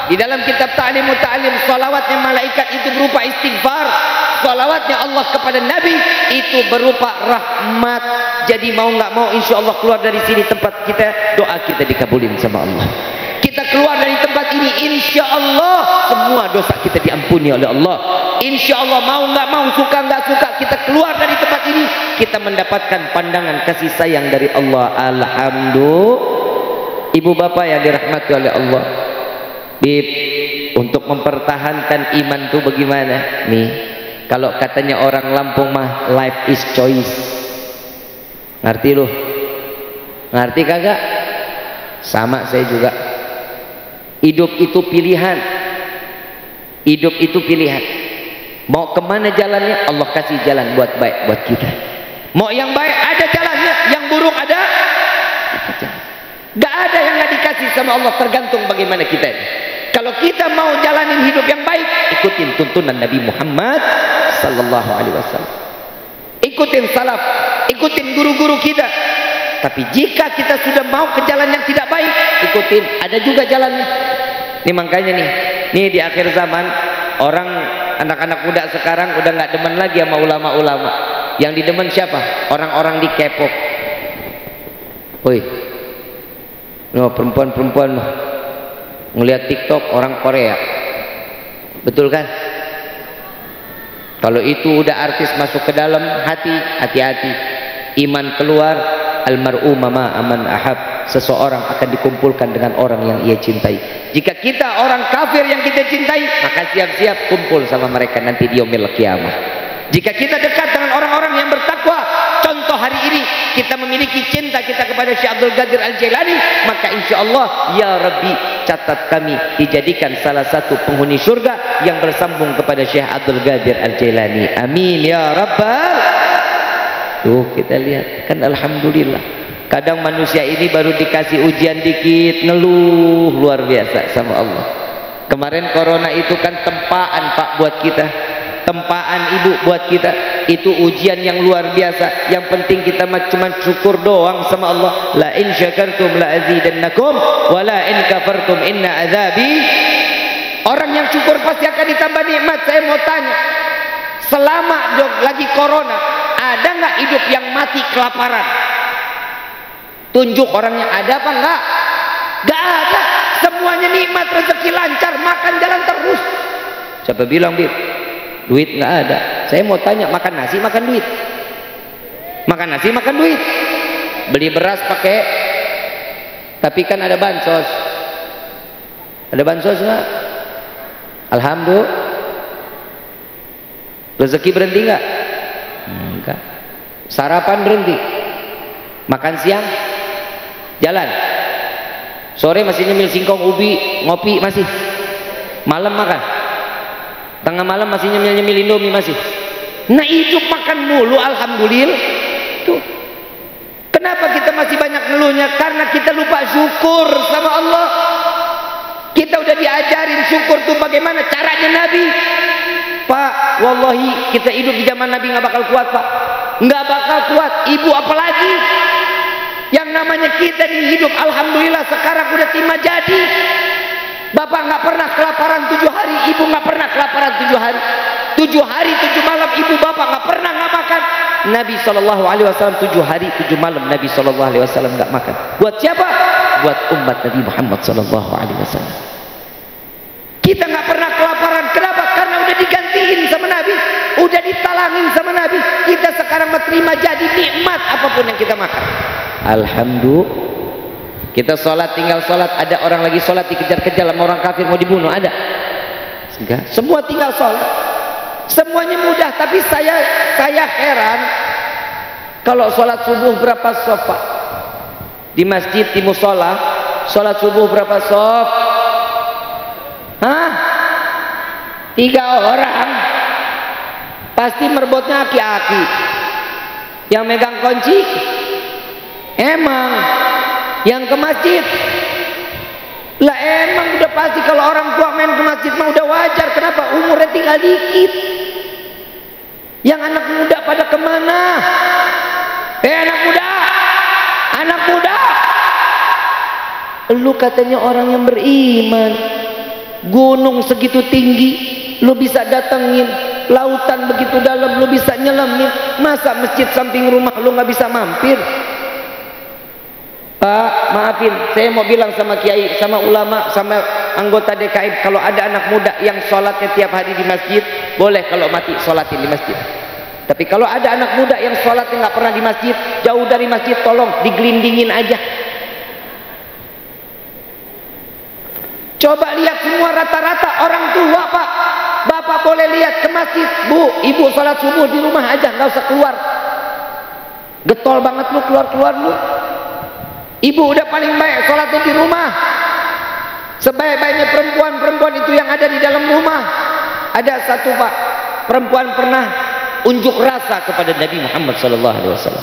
di dalam kitab Ta'lim Muta'allim, salawatnya malaikat itu berupa istighfar. Salawatnya Allah kepada Nabi itu berupa rahmat. Jadi mau nggak mau insya Allah keluar dari sini tempat kita, doa kita dikabulin sama Allah. Kita keluar dari tempat ini, insya Allah semua dosa kita diampuni oleh Allah. Insya Allah mau nggak mau, suka nggak suka, kita keluar dari tempat ini, kita mendapatkan pandangan kasih sayang dari Allah. Alhamdulillah. Ibu bapak yang dirahmati oleh Allah, Bib, untuk mempertahankan iman itu bagaimana? Nih, kalau katanya orang Lampung mah life is choice. Ngerti lu? Ngerti kagak? Sama saya juga. Hidup itu pilihan. Hidup itu pilihan. Mau kemana jalannya? Allah kasih jalan buat baik buat kita. Mau yang baik ada jalannya, yang buruk ada. Gak ada yang gak dikasih sama Allah, tergantung bagaimana kita ini. Kalau kita mau jalanin hidup yang baik, ikutin tuntunan Nabi Muhammad sallallahu alaihi wasallam. Ikutin salaf, ikutin guru-guru kita. Tapi jika kita sudah mau ke jalan yang tidak baik, ikutin, ada juga jalannya. Ini makanya nih di akhir zaman orang anak-anak muda sekarang udah nggak demen lagi sama ulama-ulama. Yang didemen siapa? Orang-orang di K-pop. Woi, no, perempuan-perempuan ngelihat TikTok orang Korea, betul kan? Kalau itu udah artis masuk ke dalam hati, hati-hati. Iman keluar, almar'u mama aman ahab. Seseorang akan dikumpulkan dengan orang yang ia cintai. Jika kita orang kafir yang kita cintai, maka siap-siap kumpul sama mereka nanti di yaumil qiyamah. Jika kita dekat dengan orang-orang yang bertakwa, contoh hari ini kita memiliki cinta kita kepada Syekh Abdul Qadir Al-Jailani, maka insya Allah ya Rabbi catat kami dijadikan salah satu penghuni surga yang bersambung kepada Syekh Abdul Qadir Al-Jailani. Amin ya Rabbal. Tuh kita lihat kan, alhamdulillah. Kadang manusia ini baru dikasih ujian dikit ngeluh luar biasa sama Allah. Kemarin corona itu kan tempaan Pak buat kita, tempaan Ibu buat kita. itu ujian yang luar biasa. Yang penting kita cuma syukur doang sama Allah. La in syakartum la azidannakum wa la in kafartum inna azabi. Orang yang syukur pasti akan ditambah nikmat. Saya mau tanya, selama lagi corona, ada nggak hidup yang mati kelaparan? Tunjuk orangnya, ada apa enggak? Nggak ada. Semuanya nikmat, rezeki lancar, makan jalan terus. Siapa bilang, Bib? Duit nggak ada. Saya mau tanya, makan nasi makan duit? Makan nasi makan duit. Beli beras pakai, tapi kan ada bansos. Ada bansos nggak? Alhamdulillah. Rezeki berhenti nggak? Enggak. Sarapan berhenti. Makan siang jalan. Sore masih nyemil singkong, ubi, ngopi masih. Malam makan. Tengah malam masih nyemil Indomie masih. Nah, hidup makan mulu, alhamdulillah. Tuh. Kenapa kita masih banyak ngeluhnya? Karena kita lupa syukur sama Allah. Kita udah diajarin syukur tuh bagaimana caranya Nabi. Pak, wallahi kita hidup di zaman Nabi nggak bakal kuat, Pak. Nggak bakal kuat. Ibu apalagi? Yang namanya kita di hidup, alhamdulillah sekarang udah terima jadi. Bapak nggak pernah kelaparan 7 hari, ibu nggak pernah kelaparan 7 hari. 7 hari 7 malam ibu bapak nggak pernah nggak makan. Nabi SAW 7 hari 7 malam Nabi SAW nggak makan. Buat siapa? Buat umat Nabi Muhammad SAW. Kita nggak pernah kelaparan. Kenapa? Karena udah digantiin sama Nabi, udah ditalangin sama Nabi. Kita sekarang terima jadi nikmat apapun yang kita makan. Alhamdulillah. Kita sholat, tinggal sholat. Ada orang lagi sholat dikejar-kejar sama orang kafir mau dibunuh, ada? Enggak. Semua tinggal sholat. Semuanya mudah. Tapi saya heran. Kalau sholat subuh berapa sof, Pak? Di masjid, di musola, sholat subuh berapa sof? Hah? 3 orang. Pasti merbotnya aki-aki. Yang megang kunci emang yang ke masjid lah, emang udah pasti kalau orang tua main ke masjid mah udah wajar. Kenapa? Umurnya tinggal dikit. Yang anak muda pada kemana? Anak muda, lu katanya orang yang beriman. Gunung segitu tinggi lu bisa datengin, lautan begitu dalam lu bisa nyelamin. Masa masjid samping rumah lu nggak bisa mampir? Pak, maafin, saya mau bilang sama kiai, sama ulama, sama anggota DKM, kalau ada anak muda yang sholatnya tiap hari di masjid, boleh kalau mati sholatin di masjid. Tapi kalau ada anak muda yang sholatnya nggak pernah di masjid, jauh dari masjid, tolong digelindingin aja. Coba lihat semua rata-rata orang tua, Pak. Bapak boleh lihat ke masjid, Bu, ibu sholat subuh di rumah aja, nggak usah keluar. Getol banget lu keluar-keluar lu. Ibu udah paling baik sholatnya di rumah. Sebaik-baiknya perempuan itu yang ada di dalam rumah. Ada satu, Pak, perempuan pernah unjuk rasa kepada Nabi Muhammad SAW.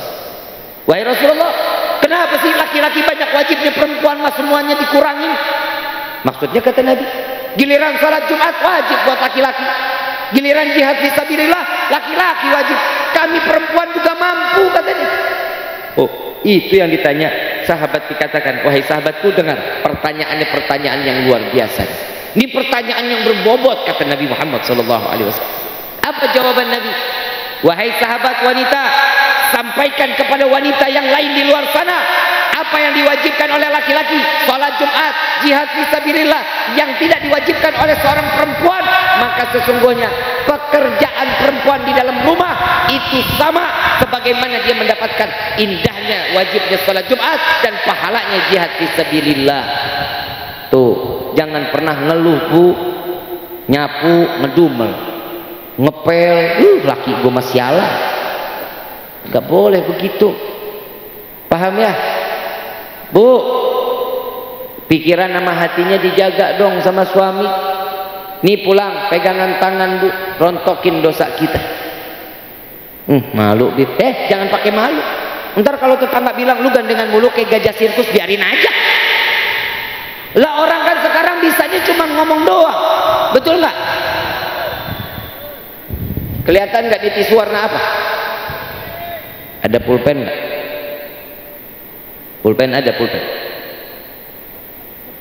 Wahai Rasulullah, kenapa sih laki-laki banyak wajibnya, perempuan mah semuanya dikurangin? Maksudnya kata Nabi, giliran sholat Jumat wajib buat laki-laki, giliran jihad fisabilillah laki-laki wajib, kami perempuan juga mampu katanya. Oh, itu yang ditanya. Sahabat dikatakan, wahai sahabatku, dengar pertanyaannya, pertanyaan yang luar biasa. Ini pertanyaan yang berbobot, kata Nabi Muhammad SAW. Apa jawaban Nabi? Wahai sahabat wanita, sampaikan kepada wanita yang lain di luar sana apa yang diwajibkan oleh laki-laki, sholat Jumat, jihad fisabilillah, yang tidak diwajibkan oleh seorang perempuan. Maka sesungguhnya pekerjaan perempuan di dalam rumah itu sama sebagaimana dia mendapatkan indahnya wajibnya sholat Jumat dan pahalanya jihad fisabilillah. Tuh, jangan pernah ngeluh, Bu, nyapu, ngedumel, ngepel, laki gue masih ala. Gak boleh begitu. Paham ya, Bu? Pikiran sama hatinya dijaga dong sama suami. Nih pulang, pegangan tangan, Bu, rontokin dosa kita. Malu, Bib. Jangan pakai malu. Ntar kalau tetangga bilang lu gandengan mulu kayak gajah sirkus, biarin aja. Lah orang kan sekarang bisanya cuma ngomong doang. Betul nggak? Kelihatan nggak di tisu warna apa? Ada pulpen nggak? Pulpen ada, pulpen.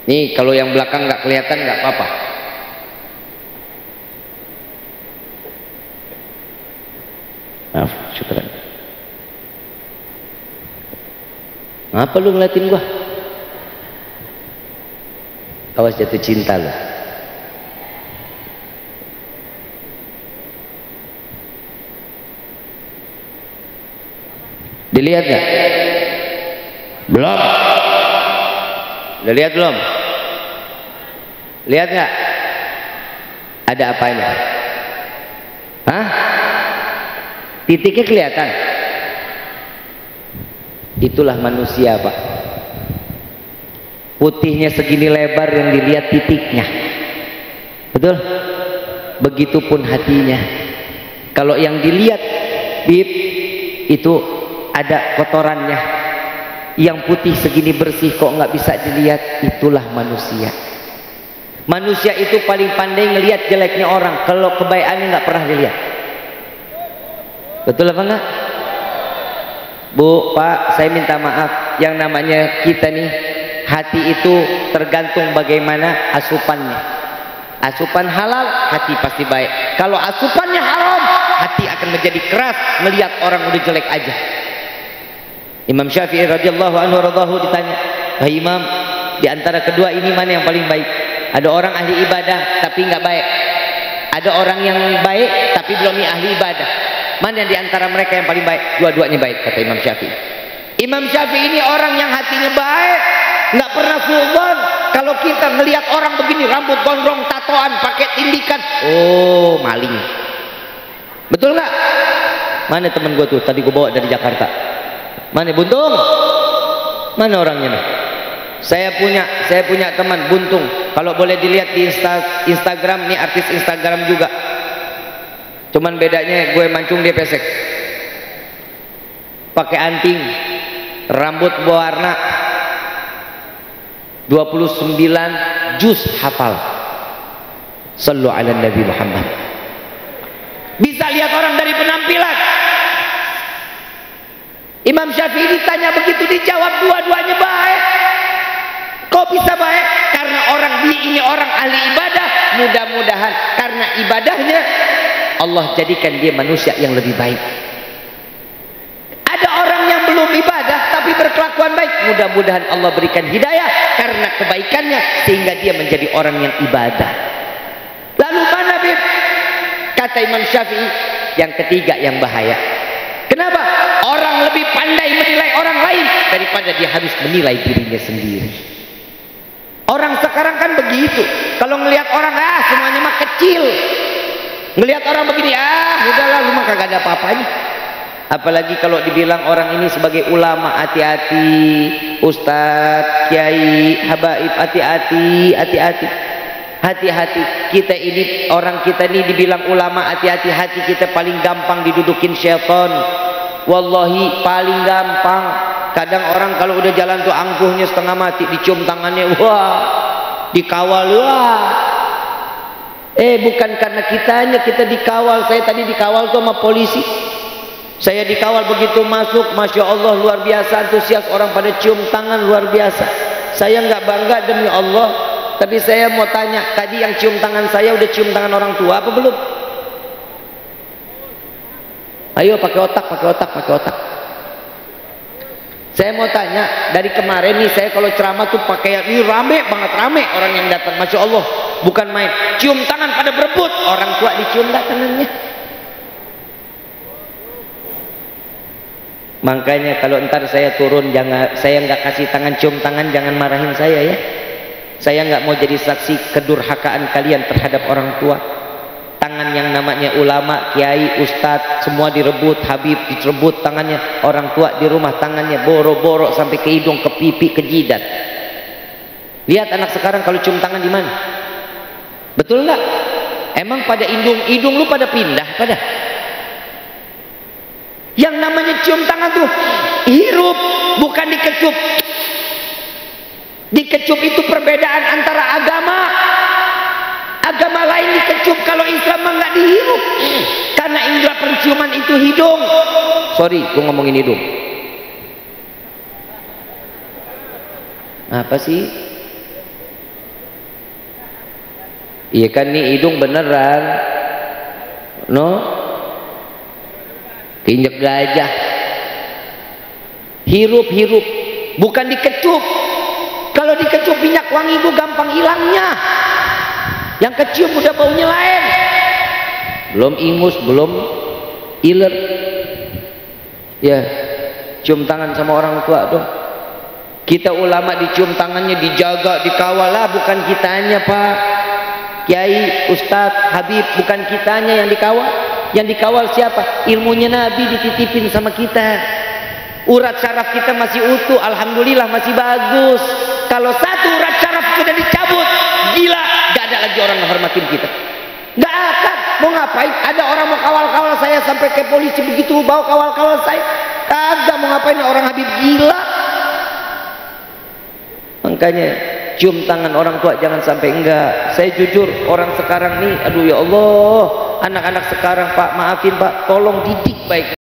Nih kalau yang belakang nggak kelihatan nggak apa-apa. Maaf, syukuran. Ngapa lu ngeliatin gua? Awas jatuh cinta lu. Dilihat nggak? Belum. Udah lihat belum? Lihat nggak? Ada apanya? Hah? Titiknya kelihatan. Itulah manusia, Pak. Putihnya segini lebar, yang dilihat titiknya. Betul? Begitupun hatinya. Kalau yang dilihat bib itu ada kotorannya, yang putih segini bersih kok nggak bisa dilihat. Itulah manusia. Manusia itu paling pandai ngelihat jeleknya orang, kalau kebaikannya nggak pernah dilihat. Betul apa enggak? Bu, Pak, saya minta maaf. Yang namanya kita nih, hati itu tergantung bagaimana asupannya. Asupan halal, hati pasti baik. Kalau asupannya haram, hati akan menjadi keras melihat orang udah jelek aja. Imam Syafi'i radhiyallahu anhu radhahu ditanya, "Wahai Imam, di antara kedua ini mana yang paling baik?" Ada orang ahli ibadah tapi nggak baik. Ada orang yang baik tapi belum ahli ibadah. Mana di antara mereka yang paling baik? Dua-duanya baik, kata Imam Syafi'i. Imam Syafi'i ini orang yang hatinya baik, nggak pernah suudzon. Kalau kita ngelihat orang begini, rambut gondrong, tatoan, pakai tindikan, oh maling. Betul nggak? Mana temen gue tuh? Tadi gue bawa dari Jakarta. Mana Buntung? Mana orangnya nih? Saya punya teman Buntung. Kalau boleh dilihat di Instagram, nih artis Instagram juga. Cuman bedanya gue mancung, dia pesek. Pakai anting, rambut berwarna, 29 juz hafal. Sallu ala Nabi Muhammad. Bisa lihat orang dari penampilan. Imam Syafi'i ditanya begitu, dijawab dua-duanya baik. Kok bisa baik? Karena orang ini orang ahli ibadah. Mudah-mudahan karena ibadahnya Allah jadikan dia manusia yang lebih baik. Ada orang yang belum ibadah tapi berkelakuan baik, mudah-mudahan Allah berikan hidayah karena kebaikannya sehingga dia menjadi orang yang ibadah. Lalu mana Bib? Kata Imam Syafi'i, yang ketiga yang bahaya. Kenapa? Orang lebih pandai menilai orang lain daripada dia harus menilai dirinya sendiri. Orang sekarang kan begitu. Kalau ngelihat orang, semuanya mah kecil. Ngelihat orang begini, udahlah, lu mah kagak ada apa-apanya. Apalagi kalau dibilang orang ini sebagai ulama, hati-hati. Ustadz, kiai, habaib, hati-hati, hati-hati. Hati-hati. Kita ini, orang kita ini dibilang ulama, hati-hati. Hati kita paling gampang didudukin syaitan. Wallahi paling gampang. Kadang orang kalau udah jalan tuh angkuhnya setengah mati, dicium tangannya, wah, dikawal, wah. Bukan karena kitanya, kita dikawal. Saya tadi dikawal tuh sama polisi. Saya dikawal begitu masuk, Masya Allah luar biasa, antusias orang pada cium tangan luar biasa. Saya nggak bangga demi Allah, tapi saya mau tanya, tadi yang cium tangan saya udah cium tangan orang tua apa belum? Ayo pakai otak, pakai otak, pakai otak. Saya mau tanya, dari kemarin nih saya kalau ceramah tuh pakai ini rame banget, rame orang yang datang, Masya Allah, bukan main. Cium tangan pada berebut, orang tua dicium nggak tangannya. Makanya kalau ntar saya turun, jangan, saya nggak kasih tangan cium tangan, jangan marahin saya ya. Saya nggak mau jadi saksi kedurhakaan kalian terhadap orang tua. Tangan yang namanya ulama, kiai, ustadz, semua direbut, habib direbut tangannya. Orang tua di rumah tangannya boro-boro sampai ke hidung, ke pipi, ke jidat. Lihat anak sekarang kalau cium tangan di mana? Betul nggak? Emang pada hidung lu pada pindah pada? Yang namanya cium tangan tuh hirup, bukan dikecup. Dikecup itu perbedaan antara agama. Agama lain dikecup. dikecup, kalau Islam mah nggak dihirup. Karena indera penciuman itu hidung. Sorry, gua ngomongin hidung. Apa sih? Iya kan nih hidung beneran. No? Injek gajah. Hirup, bukan dikecup. Kalau dikecup minyak wangi itu gampang hilangnya. Yang kecium udah baunya lain. Belum ingus, belum iler. Ya, cium tangan sama orang tua dong. Kita ulama dicium tangannya, dijaga, dikawal lah, bukan kitanya Pak Kiai, Ustadz, Habib, bukan kitanya yang dikawal. Yang dikawal siapa? Ilmunya Nabi dititipin sama kita. Urat syaraf kita masih utuh, alhamdulillah masih bagus. Kalau satu urat syaraf sudah dicabut, gila, gak ada lagi orang menghormatin kita. Gak akan. Mau ngapain? Ada orang mau kawal-kawal saya sampai ke polisi begitu, bawa kawal-kawal saya. Kagak. Mau ngapain orang Habib, gila. Makanya cium tangan orang tua jangan sampai enggak. Saya jujur, orang sekarang nih, aduh ya Allah, anak-anak sekarang Pak, maafin Pak, tolong didik baik.